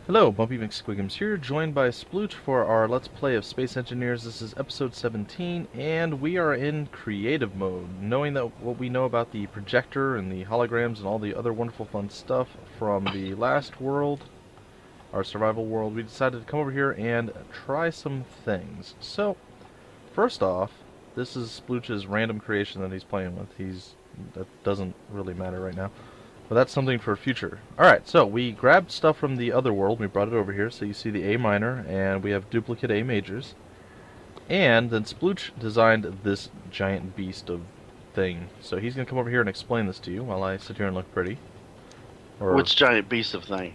Hello, Bumpy McSquigums here, joined by Splootch for our Let's Play of Space Engineers. This is episode 17, and we are in creative mode. Knowing that what we know about the projector and the holograms and all the other wonderful fun stuff from the last world, our survival world, we decided to come over here and try some things. So, first off, this is Splooch's random creation that he's playing with. That doesn't really matter right now. But that's something for future. Alright, so we grabbed stuff from the other world, we brought it over here, so you see the A minor, and we have duplicate A majors. And then Splooch designed this giant beast of thing. So he's going to come over here and explain this to you while I sit here and look pretty. Or Which giant beast of thing?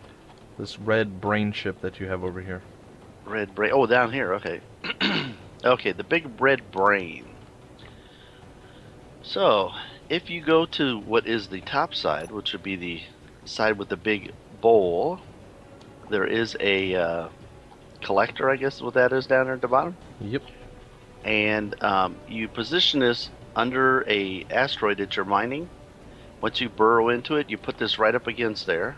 this red brain chip that you have over here. Red brain. Oh, down here. Okay. Okay, the big red brain. So, if you go to what is the top side, which would be the side with the big bowl, there is a collector, I guess is what that is down there at the bottom. Yep. And you position this under a asteroid that you're mining. Once you burrow into it, you put this right up against there.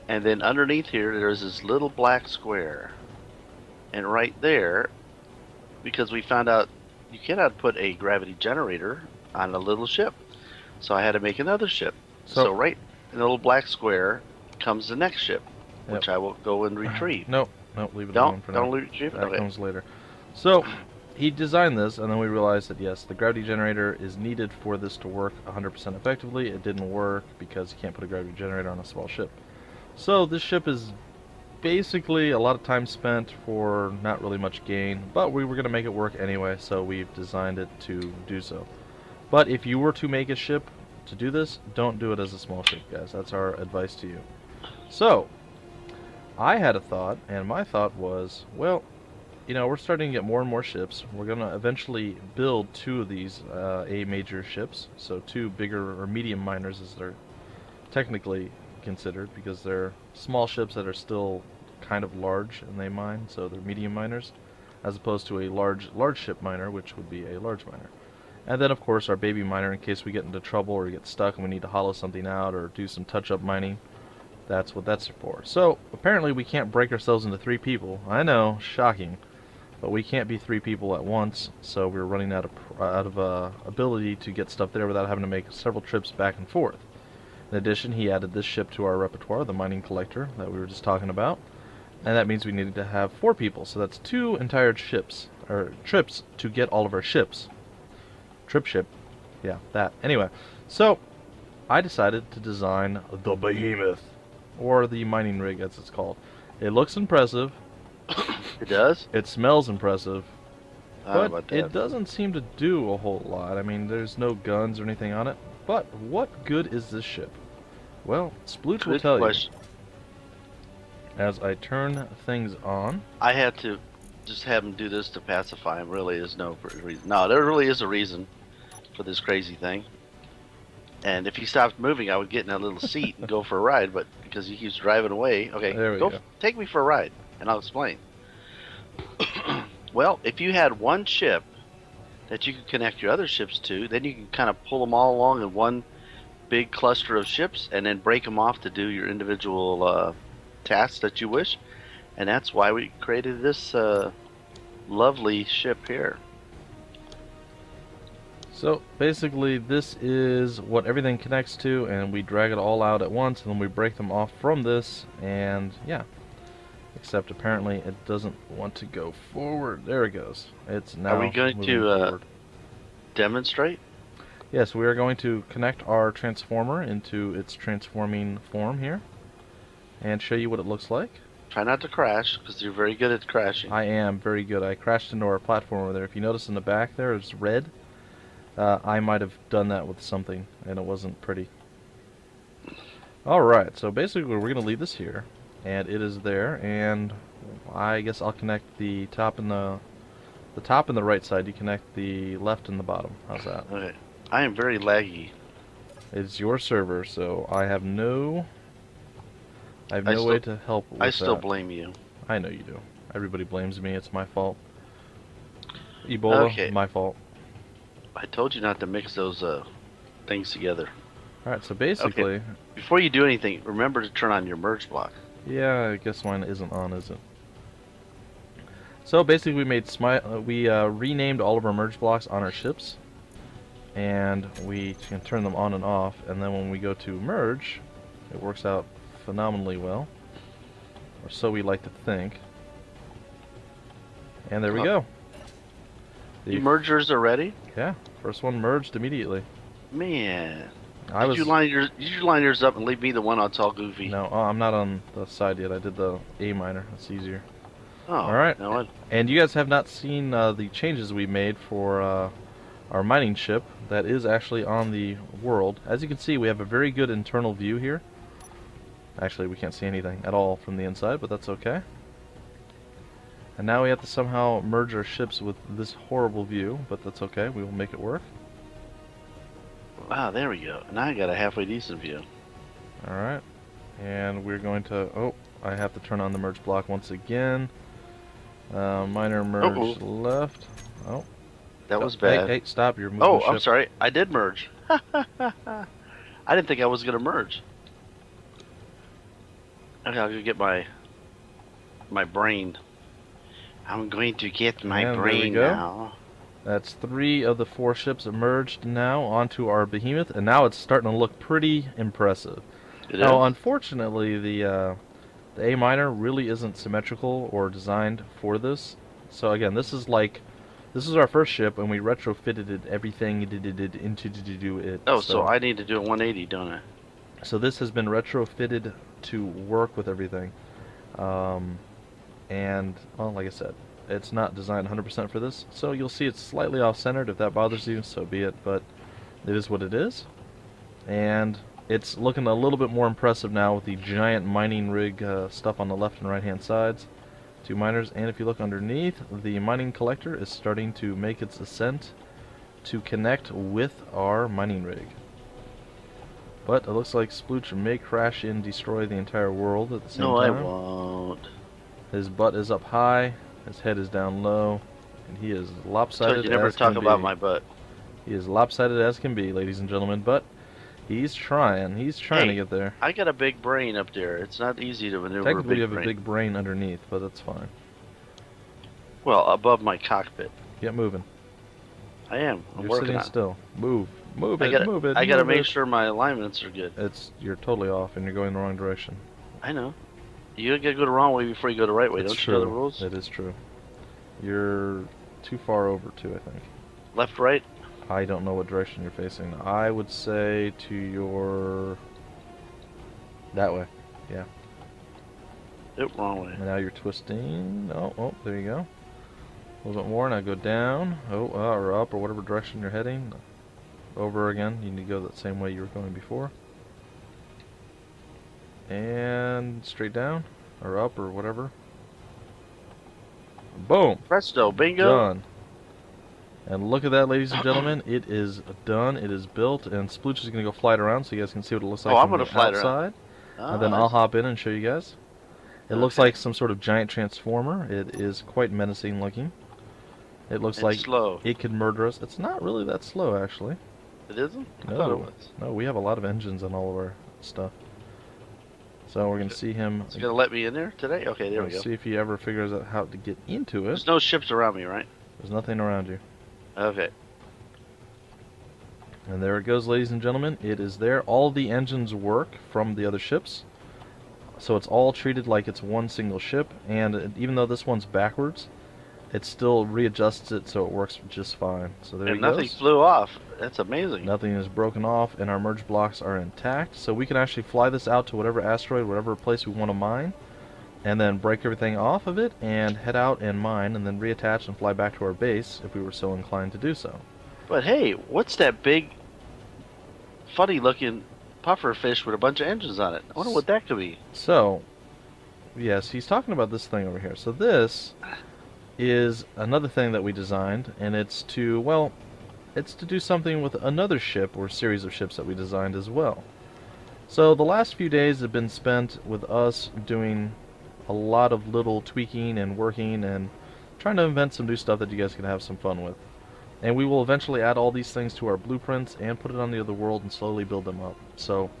And then underneath here, there's this little black square. And right there, because we found out you cannot put a gravity generator on a little ship. So I had to make another ship. So right in the little black square comes the next ship, which I will go and retrieve. Nope, leave it alone for now. Don't retrieve it? That Okay. comes later. So, he designed this, and then we realized that yes, the gravity generator is needed for this to work 100% effectively. It didn't work because you can't put a gravity generator on a small ship. So this ship is basically a lot of time spent for not really much gain, but we were going to make it work anyway, so we've designed it to do so. But if you were to make a ship to do this, don't do it as a small ship, guys. That's our advice to you. So, I had a thought, and my thought was, well, you know, we're starting to get more and more ships. We're going to eventually build two of these A major ships, so two bigger or medium miners as they're technically considered, because they're small ships that are still kind of large and they mine, so they're medium miners, as opposed to a large ship miner, which would be a large miner. And then of course our baby miner, in case we get into trouble or get stuck and we need to hollow something out or do some touch-up mining. That's what that's for. So apparently we can't break ourselves into three people. I know, shocking, but we can't be three people at once, so we're running out of ability to get stuff there without having to make several trips back and forth. In addition, he added this ship to our repertoire, the mining collector that we were just talking about, and that means we needed to have 4 people, so that's 2 entire ships, or trips, to get all of our ships. Trip ship, yeah, that. Anyway, so I decided to design the Behemoth, or the mining rig as it's called. It looks impressive. It does? It smells impressive. But it that. doesn't seem to do a whole lot. I mean, there's no guns or anything on it. But what good is this ship? Well, Splootch will tell you. As I turn things on. I had to just have him do this to pacify him. Really is no reason. No, there really is a reason for this crazy thing. And if he stopped moving, I would get in a little seat and go for a ride. But because he keeps driving away, okay, there we go. Take me for a ride, and I'll explain. Well, if you had one ship that you could connect your other ships to, then you can kind of pull them all along in one big cluster of ships and then break them off to do your individual tasks that you wish. And that's why we created this lovely ship here. So basically this is what everything connects to, and we drag it all out at once and then we break them off from this, and yeah. Except apparently it doesn't want to go forward. There it goes. It's now. Are we going to demonstrate? Yes, we are going to connect our transformer into its transforming form here and show you what it looks like. Try not to crash, because you're very good at crashing. I am very good. I crashed into our platform over there. If you notice in the back there, it's red. I might have done that with something, and it wasn't pretty. Alright, so basically we're going to leave this here. And it is there, and I guess I'll connect the top and the top and the right side. You connect the left and the bottom. How's that? Okay. I am very laggy. It's your server, so I have no way to help with I still that. blame you. I know you do. Everybody blames me. It's my fault. Ebola, okay. My fault. I told you not to mix those things together. Alright, so basically... Okay. Before you do anything, remember to turn on your merge block. Yeah, I guess mine isn't on, is it? So basically, we renamed all of our merge blocks on our ships, and we can turn them on and off. And then when we go to merge, it works out phenomenally well, or so we like to think. And there we go. The mergers are ready. Yeah, first one merged immediately. Man, I did you line yours up and leave me the one that's all goofy? No, I'm not on the side yet. I did the A minor. That's easier. Oh, all right. No, and you guys have not seen the changes we made for our mining ship. That is actually on the world. As you can see, we have a very good internal view here. Actually, we can't see anything at all from the inside, but that's okay. And now we have to somehow merge our ships with this horrible view, but that's okay. We will make it work. Wow, there we go. Now I got a halfway decent view. Alright. And we're going to... Oh, I have to turn on the merge block once again. Minor merge left. Oh. That was bad. Hey, stop. You're moving Oh, the ship. I'm sorry. I did merge. I didn't think I was going to merge. Okay, I'll go get my brain. I'm going to get my brain now. That's 3 of the 4 ships merged now onto our behemoth, and now it's starting to look pretty impressive. Now, unfortunately, the A minor really isn't symmetrical or designed for this. So again, this is our first ship, and we retrofitted everything into it. Oh, so I need to do a 180, don't I? So this has been retrofitted to work with everything. And, well, like I said, it's not designed 100% for this, so you'll see it's slightly off-centered. If that bothers you, so be it, but it is what it is. And it's looking a little bit more impressive now with the giant mining rig stuff on the left and right-hand sides. 2 miners, and if you look underneath, the mining collector is starting to make its ascent to connect with our mining rig. But it looks like Splootch may crash and destroy the entire world at the same time. No, I won't. His butt is up high, his head is down low, and he is lopsided as can be. You never talk about my butt. He is lopsided as can be, ladies and gentlemen, but he's trying. He's trying to get there. I got a big brain up there. It's not easy to maneuver Technically, you have brain. a big brain underneath, but that's fine. Well, above my cockpit. Get moving. I am. I'm You're working sitting on it. still. Move it, move it. I gotta move make it. sure my alignments are good. You're totally off, and you're going the wrong direction. I know. You gotta go the wrong way before you go the right way. Don't you know the rules? It is true. You're too far over, too, I think. Left, right? I don't know what direction you're facing. I would say to your... that way. Yeah. Yep, wrong way. And now you're twisting. Oh, there you go. A little bit more, now go down. Or up, or whatever direction you're heading. Over again. You need to go that same way you were going before. And straight down, or up, or whatever. Boom! Presto, bingo! Done. And look at that, ladies and gentlemen. It is done. It is built, and Splootch is going to go fly it around so you guys can see what it looks like I'm from gonna the fly it outside. around. And then I'll hop in and show you guys. It looks like some sort of giant transformer. It is quite menacing looking. It looks like slow. It could murder us. It's not really that slow, actually. It isn't? I No, thought it was. no, we have a lot of engines on all of our stuff. So we're going to see him. He's going to let me in there today? Okay, there we go. See if he ever figures out how to get into it. There's no ships around me, right? There's nothing around you. Okay. And there it goes, ladies and gentlemen. It is there. All the engines work from the other ships. So it's all treated like it's one single ship. And even though this one's backwards, it still readjusts it so it works just fine. So there And he goes. nothing flew off. That's amazing. Nothing is broken off, and our merge blocks are intact. So we can actually fly this out to whatever asteroid, whatever place we want to mine, and then break everything off of it and head out and mine, and then reattach and fly back to our base if we were so inclined to do so. But hey, what's that big, funny-looking puffer fish with a bunch of engines on it? I wonder what that could be. So, yes, he's talking about this thing over here. So this is another thing that we designed, and it's to, well, it's to do something with another ship or series of ships that we designed as well. So the last few days have been spent with us doing a lot of little tweaking and working and trying to invent some new stuff that you guys can have some fun with. And we will eventually add all these things to our blueprints and put it on the other world and slowly build them up. So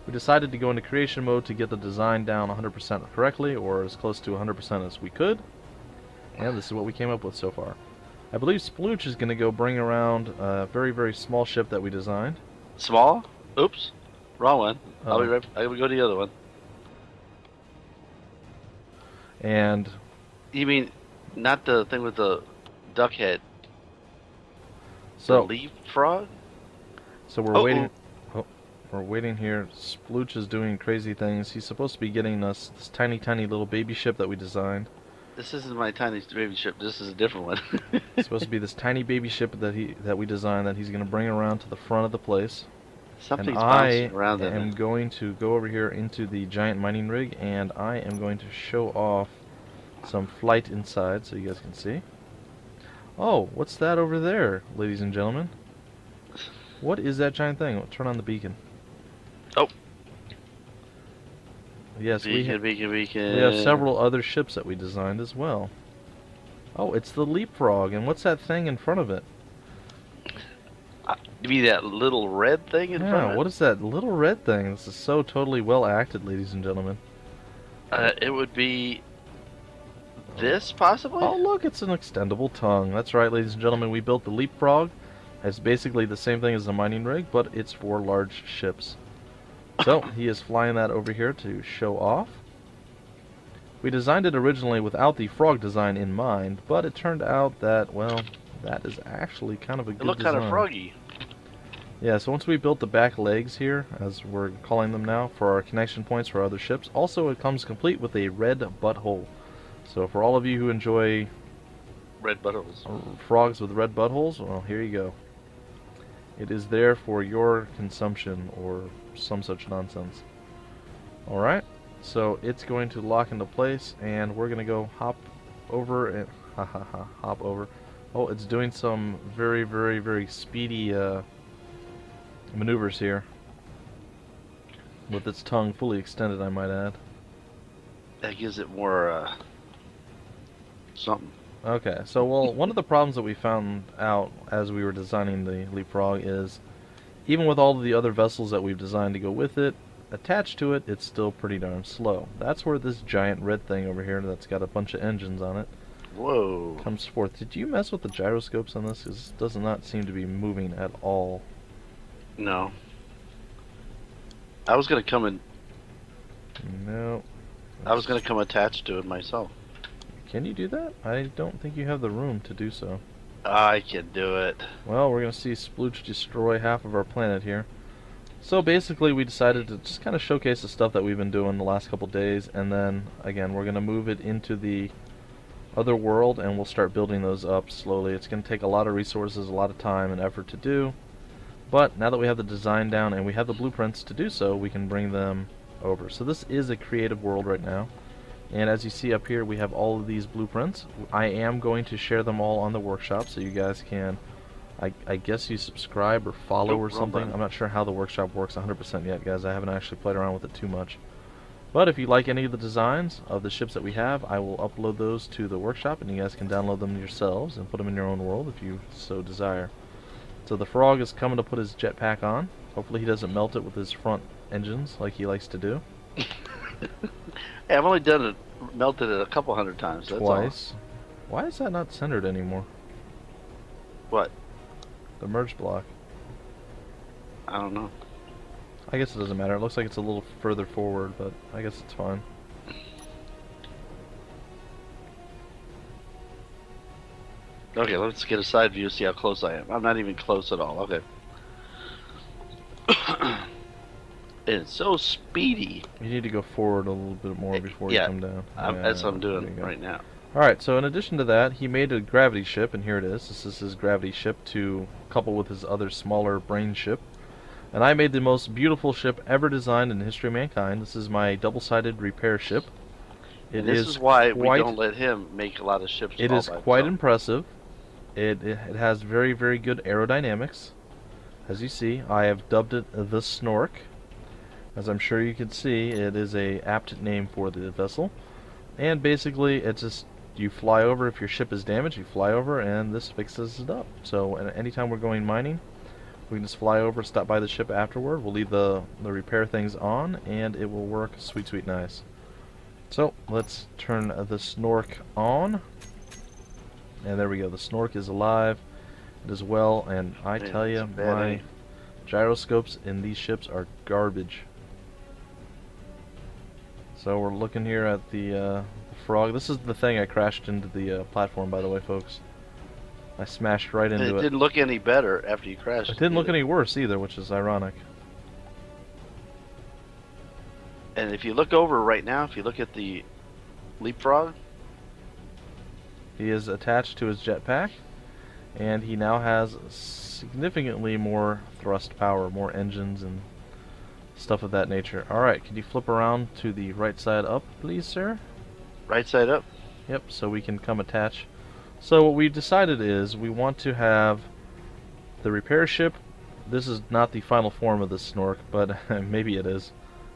We decided to go into creation mode to get the design down 100% correctly, or as close to 100% as we could. And this is what we came up with so far. I believe Splootch is going to go bring around a very, very small ship that we designed. Small? Oops. Wrong one. Uh-oh. I will go to the other one. And You mean not the thing with the duck head? so, The leapfrog? so we're waiting. Oh, we're waiting here. Splootch is doing crazy things. He's supposed to be getting us this tiny, tiny little baby ship that we designed. This isn't my tiny baby ship. This is a different one. It's supposed to be this tiny baby ship that we designed that he's going to bring around to the front of the place. Something's And bouncing around I in am it. going to go over here into the giant mining rig, and I am going to show off some flight inside so you guys can see. Oh, what's that over there, ladies and gentlemen? What is that giant thing? Oh, turn on the beacon. Oh. Yes, Beacon. we have several other ships that we designed as well. Oh, it's the leapfrog, and what's that thing in front of it? You mean that little red thing in front of Yeah, it? what is that little red thing? This is so totally well acted, ladies and gentlemen. It would be this, possibly? Oh, look, it's an extendable tongue. That's right, ladies and gentlemen, we built the leapfrog. It's basically the same thing as the mining rig, but it's for large ships. So, he is flying that over here to show off. We designed it originally without the frog design in mind, but it turned out that, well, that is actually kind of a good It looked design. kind of froggy. Yeah, so once we built the back legs here, as we're calling them now, for our connection points for other ships, also it comes complete with a red butthole. So for all of you who enjoy Red buttholes. frogs with red buttholes, well, here you go. It is there for your consumption, or some such nonsense. Alright, so it's going to lock into place, and we're going to go hop over and hop over. Oh, it's doing some very, very, very speedy maneuvers here. With its tongue fully extended, I might add. That gives it more, something. Okay, so well, one of the problems that we found out as we were designing the leapfrog is, even with all of the other vessels that we've designed to go with it, attached to it, it's still pretty darn slow. That's where this giant red thing over here that's got a bunch of engines on it Whoa. comes forth. Did you mess with the gyroscopes on this? 'Cause this does not seem to be moving at all. No. I was gonna come No. attached to it myself. Can you do that? I don't think you have the room to do so. I can do it. Well, we're going to see Splootch destroy half of our planet here. So basically we decided to just kind of showcase the stuff that we've been doing the last couple days, and then again we're going to move it into the other world and we'll start building those up slowly. It's going to take a lot of resources, a lot of time and effort to do, but now that we have the design down and we have the blueprints to do so, we can bring them over. So this is a creative world right now. And as you see up here, we have all of these blueprints. I am going to share them all on the workshop so you guys can, I guess you subscribe or follow or something. I'm not sure how the workshop works 100% yet, guys. I haven't actually played around with it too much. But if you like any of the designs of the ships that we have, I will upload those to the workshop and you guys can download them yourselves and put them in your own world if you so desire. So the frog is coming to put his jetpack on. Hopefully he doesn't melt it with his front engines like he likes to do. Hey, I've only melted it a couple hundred times. That's Twice. Why is that not centered anymore? What? The merge block. I don't know. I guess it doesn't matter. It looks like it's a little further forward, but I guess it's fine. Okay, let's get a side view, see how close I am. I'm not even close at all. Okay. It's so speedy. You need to go forward a little bit more before you come down. That's what I'm there doing you go. right now. Alright, so in addition to that, he made a gravity ship, and here it is. This is his gravity ship to couple with his other smaller brain ship. And I made the most beautiful ship ever designed in the history of mankind. This is my double-sided repair ship. This is why we don't let him make a lot of ships. It is quite impressive. It has very, very good aerodynamics. As you see, I have dubbed it the Snork. As I'm sure you can see, it is a apt name for the vessel. And basically, it's just, you fly over, if your ship is damaged, you fly over, and this fixes it up. So anytime we're going mining, We can just fly over, stop by the ship afterward. We'll leave the repair things on, and it will work sweet, sweet nice. So, let's turn the snork on. And there we go. The snork is alive as well, and I tell you, my gyroscopes in these ships are garbage. So we're looking here at the frog. This is the thing I crashed into the platform, by the way, folks. I smashed right into it. It didn't look any better after you crashed. It didn't look any worse either, which is ironic. And if you look over right now, if you look at the leapfrog, he is attached to his jetpack, and he now has significantly more thrust power, more engines and stuff of that nature. Alright, can you flip around to the right side up, please, sir? right side up. Yep, so we can come attach. So what we decided is we want to have the repair ship. This is not the final form of this snork, but maybe it is.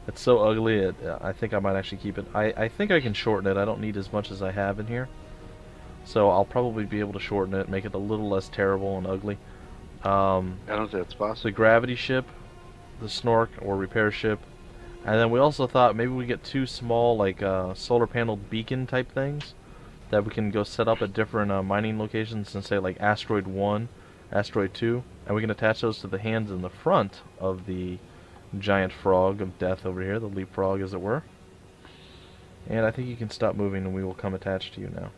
It's so ugly, I think I might actually keep it. I think I can shorten it. I don't need as much as I have in here. So I'll probably be able to shorten it, make it a little less terrible and ugly. I don't think that's possible. The gravity ship, the snork or repair ship, and then we also thought maybe we get two small like solar panel beacon type things that we can go set up at different mining locations, and say like asteroid 1, asteroid 2, and we can attach those to the hands in the front of the giant frog of death over here, the leapfrog as it were. And I think you can stop moving and we will come attached to you now.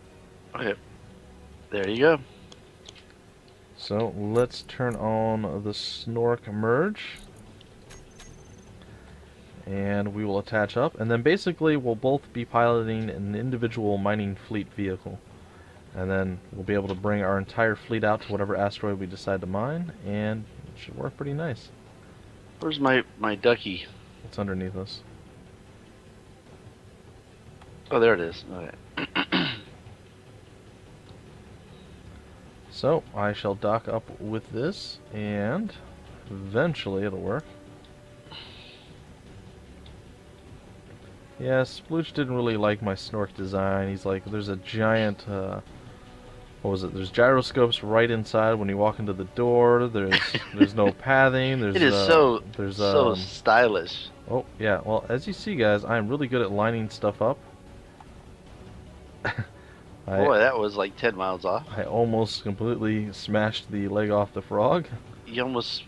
Okay, there you go. So let's turn on the snork merge, and we will attach up, and then basically we'll both be piloting an individual mining fleet vehicle, and then we'll be able to bring our entire fleet out to whatever asteroid we decide to mine, and it should work pretty nice. Where's my ducky? It's underneath us. Oh, there it is. Okay. So I shall dock up with this, and eventually it'll work. Yeah, Splootch didn't really like my snork design. He's like, there's a giant, what was it? There's gyroscopes right inside when you walk into the door. There's no pathing. There's It is so stylish. Oh yeah. Well, as you see, guys, I'm really good at lining stuff up. Boy, that was like 10 miles off. I almost completely smashed the leg off the frog. You almost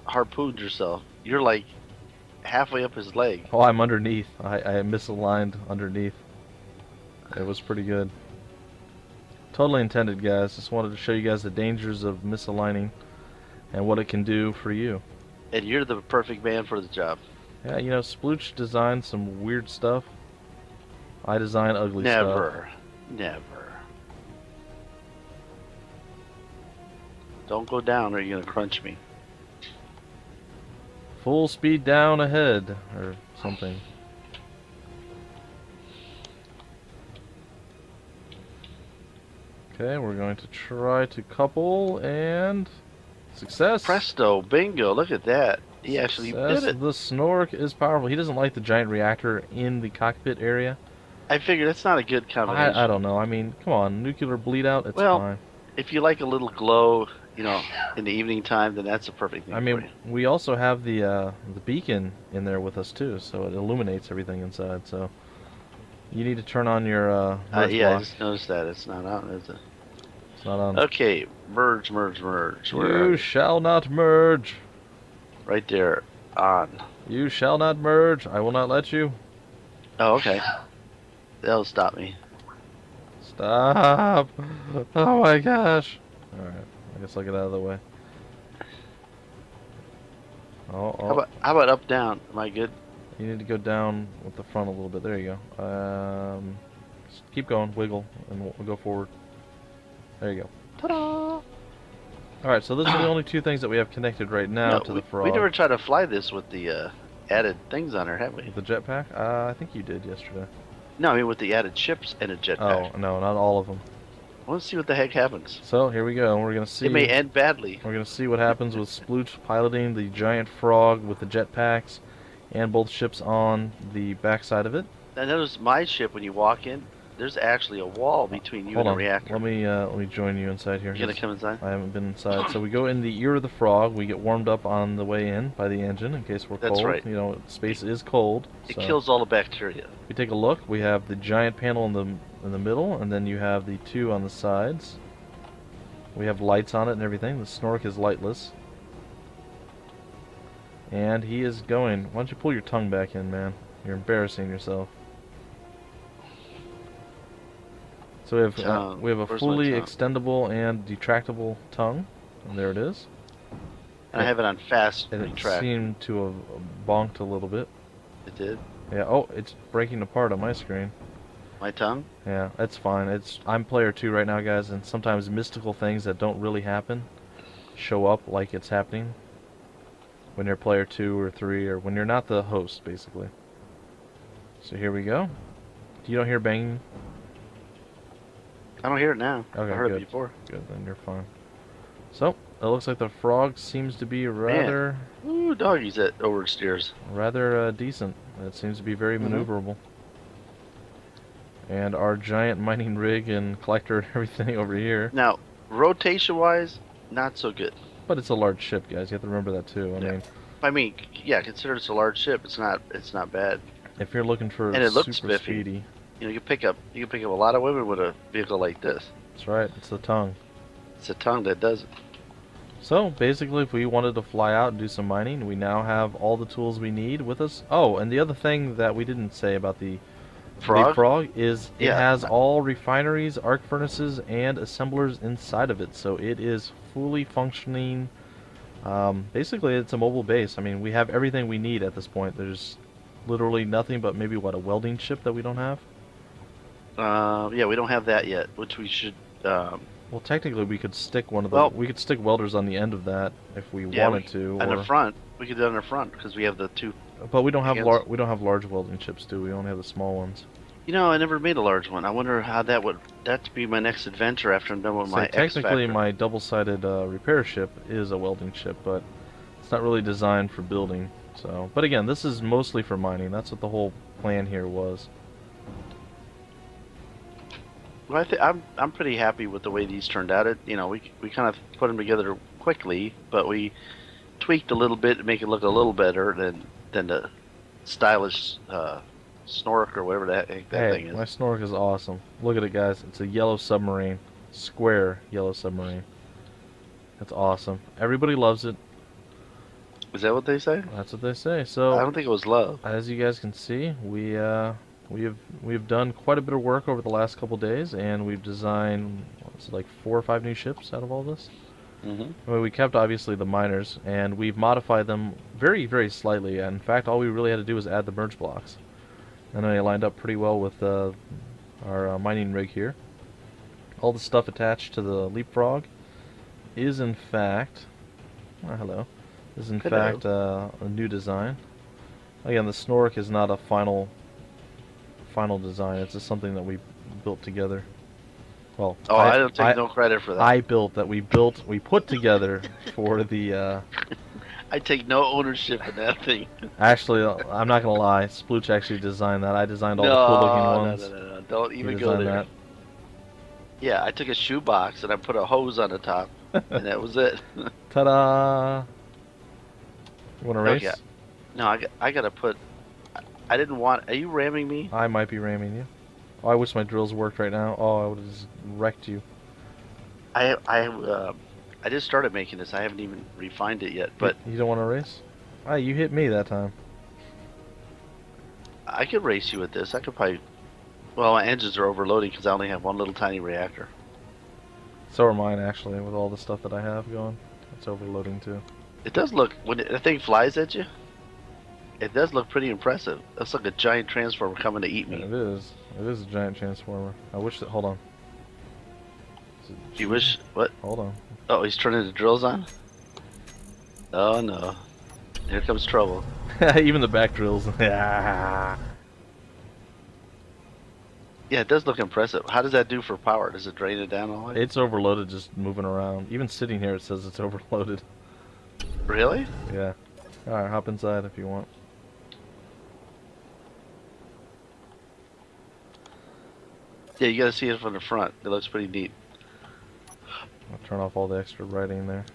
harpooned yourself. You're like halfway up his leg. Oh, I'm underneath. I misaligned underneath. It was pretty good. Totally intended, guys. Just wanted to show you guys the dangers of misaligning and what it can do for you. And you're the perfect man for the job. Yeah, you know, Splootch designed some weird stuff. I design ugly stuff. Never. Don't go down or you're going to crunch me. Full speed down ahead, or something. Okay, we're going to try to couple, and success. Presto, bingo, look at that. He actually did it. The snork is powerful. He doesn't like the giant reactor in the cockpit area. I figured that's not a good combination. I don't know. I mean, come on, nuclear bleed out, it's fine. If you like a little glow, you know, in the evening time, then that's a perfect thing. I mean, we also have the beacon in there with us too, so it illuminates everything inside. So you need to turn on your merge yeah, block. I just noticed that it's not on, is it? It's not on. Okay, merge. You shall not merge. Right there, on. You shall not merge. I will not let you. Oh, okay. That'll stop me. Stop! Oh my gosh! Alright, I guess I'll get out of the way. Oh. How about up, down? Am I good? You need to go down with the front a little bit. There you go. Just keep going, wiggle, and we'll go forward. There you go. Ta-da! Alright, so those are the only two things that we have connected right now to the frog. We never tried to fly this with the added things on her, have we? With the jetpack? I think you did yesterday. No, I mean with the added ships and a jetpack. Oh, no, not all of them. I want to see what the heck happens. So, here we go. We're going to see... It may end badly. We're going to see what happens with Splootch piloting the giant frog with the jetpacks and both ships on the backside of it. Now notice my ship, when you walk in, there's actually a wall between you Hold and on. the reactor. Let me join you inside here. You gonna 'Cause come inside? I haven't been inside. So we go in the ear of the frog. We get warmed up on the way in by the engine in case we're That's cold. right. You know, space is cold. It So kills all the bacteria. we take a look. We have the giant panel in the middle, and then you have the two on the sides. We have lights on it and everything. The snork is lightless. And he is going. Why don't you pull your tongue back in, man? You're embarrassing yourself. So we have a Where's fully my tongue? extendable and detractable tongue. And there it is. And I have it on fast And it retract. seemed to have bonked a little bit. It did. Yeah, oh, it's breaking apart on my screen. My tongue? Yeah, that's fine. I'm player 2 right now, guys, and sometimes mystical things that don't really happen show up like it's happening when you're player 2 or 3, or when you're not the host, basically. So here we go. You don't hear banging? I don't hear it now. Okay, I heard good. it before. Good, then you're fine. So, it looks like the frog seems to be rather Ooh, doggies that oversteers. decent. It seems to be very Mhm. maneuverable. And our giant mining rig and collector and everything over here. Now, rotation-wise, not so good. But it's a large ship, guys. You have to remember that too. Yeah. I mean, Yeah, consider it's a large ship. It's not bad. if you're looking for And it looks super spiffy. speedy, You know, you can pick up a lot of women with a vehicle like this. that's right. It's the tongue. It's a tongue that does it. So basically, if we wanted to fly out and do some mining, we now have all the tools we need with us. Oh, and the other thing that we didn't say about the big frog is it Yeah. has all refineries, arc furnaces, and assemblers inside of it. So it is fully functioning. Basically, it's a mobile base. I mean, we have everything we need at this point. There's literally nothing but maybe, what, a welding ship that we don't have? Yeah, we don't have that yet, which we should. Well, technically, we could stick one of the. Well- we could stick welders on the end of that if we Yeah, wanted to. On Or, the front, we could do it on the front because we have the two. but we don't have hands. we don't have large welding ships, do we? We only have the small ones. You know, I never made a large one. I wonder how that would. That'd be my next adventure after I'm done with So my technically, X-Factor. my double-sided repair ship is a welding ship, but it's not really designed for building. So, but again, this is mostly for mining. That's what the whole plan here was. Well, I'm pretty happy with the way these turned out. We kind of put them together quickly, but we tweaked a little bit to make it look a little better than the stylish snork or whatever that thing Hey, is. my snork is awesome. Look at it, guys. It's a yellow submarine, square yellow submarine. It's awesome. Everybody loves it. Is that what they say? That's what they say. I So, don't think it was love. as you guys can see, we've done quite a bit of work over the last couple days, and we've designed like 4 or 5 new ships out of all this. Mm-hmm. Well, we kept obviously the miners, and we've modified them very, very slightly. In fact, all we really had to do was add the merge blocks, and they lined up pretty well with our mining rig here. All the stuff attached to the Leapfrog is in fact, hello, is in Hello. fact a new design. Again, the snork is not a final design. It's just something that we built together. Well, Oh, I don't take no credit for that. we put together for the. I take no ownership in that thing. Actually, I'm not gonna lie. Splooch actually designed that. I designed all the cool-looking ones. No. Don't He even go designed there. that. Yeah, I took a shoebox and I put a hose on the top, and that was it. Ta-da! You want to race? Okay. No, I gotta put. I didn't want. Are you ramming me? I might be ramming you. Oh, I wish my drills worked right now. Oh, I would have just wrecked you. I just started making this. I haven't even refined it yet, but You don't want to race? Ah, you hit me that time. I could race you with this. I could probably. Well, my engines are overloading because I only have one little tiny reactor. So are mine, actually, with all the stuff that I have going. It's overloading, too. It does look when the thing flies at you. It does look pretty impressive. That's like a giant transformer coming to eat me. It is. It is a giant transformer. I wish that... Hold on. You wish what? Hold on. Oh, he's turning the drills on. Oh no! Here comes trouble. Even the back drills. Yeah. Yeah, it does look impressive. How does that do for power? Does it drain it down all the way? It's overloaded just moving around. Even sitting here it says it's overloaded. Really? Yeah. Alright, hop inside if you want. Yeah, you gotta see it from the front. It looks pretty neat. I'll turn off all the extra writing there.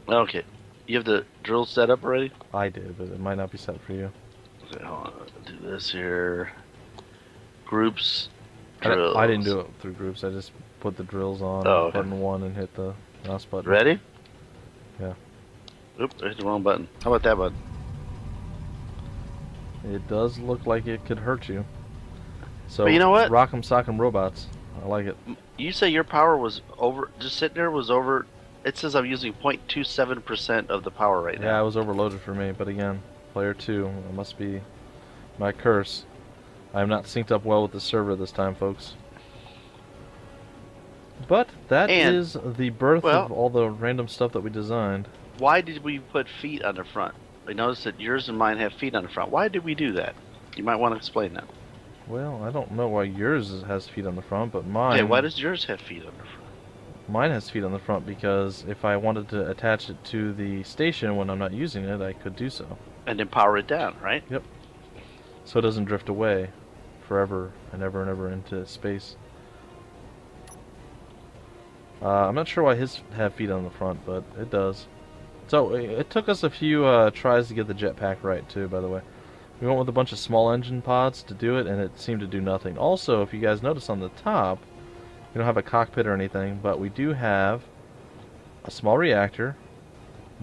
Okay. You have the drill set up already? I did, but it might not be set for you. Okay, hold on. Do this here. Groups. I Drills. didn't do it through groups. I just put the drills on Oh, okay. button 1 and hit the mouse button. Ready? Yeah. Oops, I hit the wrong button. How about that button? It does look like it could hurt you. So But you know what? Rock'em Sock'em Robots. I like it. You say your power was over. Just sitting there was over. It says I'm using 0.27% of the power right Yeah, now. it was overloaded for me, but again, player 2. It must be my curse. I am not synced up well with the server this time, folks. But that And, is the birth well, of all the random stuff that we designed. Why did we put feet on the front? I noticed that yours and mine have feet on the front. Why did we do that? You might want to explain that. Well, I don't know why yours has feet on the front, but mine... Okay, why does yours have feet on the front? Mine has feet on the front because if I wanted to attach it to the station when I'm not using it, I could do so. And then power it down, right? Yep. So it doesn't drift away forever and ever and ever into space. I'm not sure why his have feet on the front, but it does. So it took us a few tries to get the jetpack right too, by the way. We went with a bunch of small engine pods to do it, and it seemed to do nothing. Also, if you guys notice on the top, we don't have a cockpit or anything, but we do have a small reactor.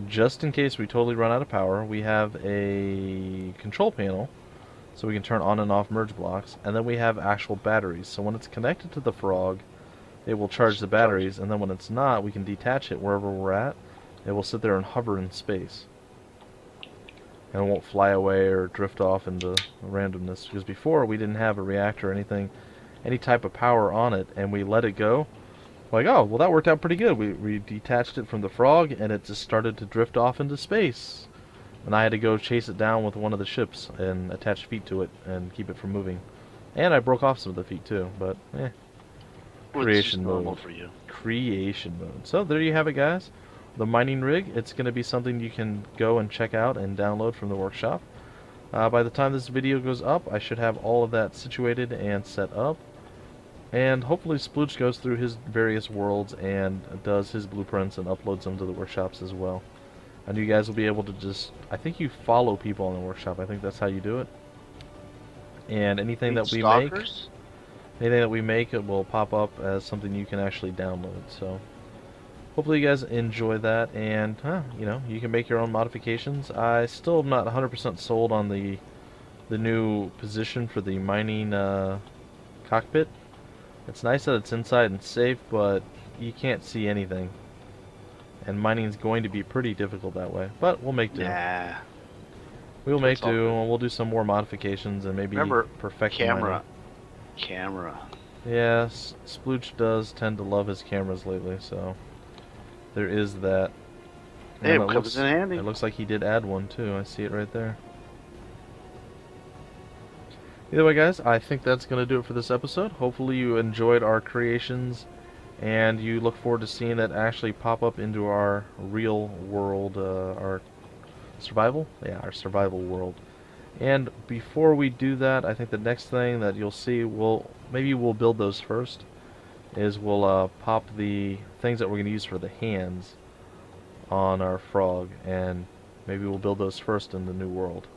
Just in case we totally run out of power, we have a control panel, so we can turn on and off merge blocks, and then we have actual batteries. So when it's connected to the Frog, it will charge the batteries, and then when it's not, we can detach it wherever we're at. It will sit there and hover in space. And it won't fly away or drift off into randomness. Because before, we didn't have a reactor or anything, any type of power on it, and we let it go. Like, oh, well that worked out pretty good. We detached it from the Frog, and it just started to drift off into space. And I had to go chase it down with one of the ships and attach feet to it and keep it from moving. And I broke off some of the feet too, but eh. Creation mode. For you. Creation mode. So there you have it, guys. The mining rig. It's going to be something you can go and check out and download from the workshop. By the time this video goes up, I should have all of that situated and set up. And hopefully Splootch goes through his various worlds and does his blueprints and uploads them to the workshops as well. And you guys will be able to just, I think you follow people in the workshop. I think that's how you do it. And anything that we make, it will pop up as something you can actually download. So hopefully you guys enjoy that, and you know, you can make your own modifications. I still am not 100% sold on the new position for the mining cockpit. It's nice that it's inside and safe, but you can't see anything. And mining is going to be pretty difficult that way, but we'll make do. Nah. We'll make do, and we'll do some more modifications and maybe perfect camera. Yes, Splootch does tend to love his cameras lately, so there is that. Hey, it comes in handy. It looks like he did add one too. I see it right there. Either way, guys, I think that's going to do it for this episode. Hopefully you enjoyed our creations, and you look forward to seeing that actually pop up into our real world, our survival? Yeah, our survival world. And before we do that, I think the next thing that you'll see, maybe we'll build those first, is we'll pop the things that we're going to use for the hands on our Frog, and maybe we'll build those first in the new world,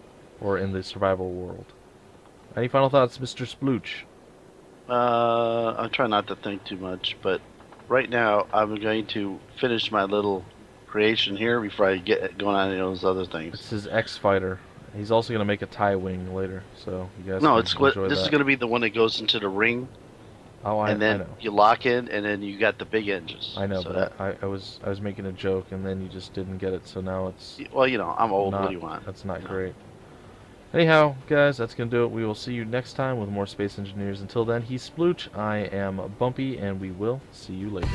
or in the survival world. Any final thoughts, Mr. Splootch? I'm trying not to think too much, but right now I'm going to finish my little creation here before I get going on to those other things. This is X-Fighter. He's also going to make a tie wing later, so you guys No, can enjoy this is going to be the one that goes into the ring. Oh, and then I know. you lock in, and then you got the big engines. I know, so but I was making a joke, and then you just didn't get it, so now it's... Well, you know, I'm old. What do you want? That's not great. Anyhow, guys, that's going to do it. We will see you next time with more Space Engineers. Until then, he's Splootch, I am Bumpy, and we will see you later.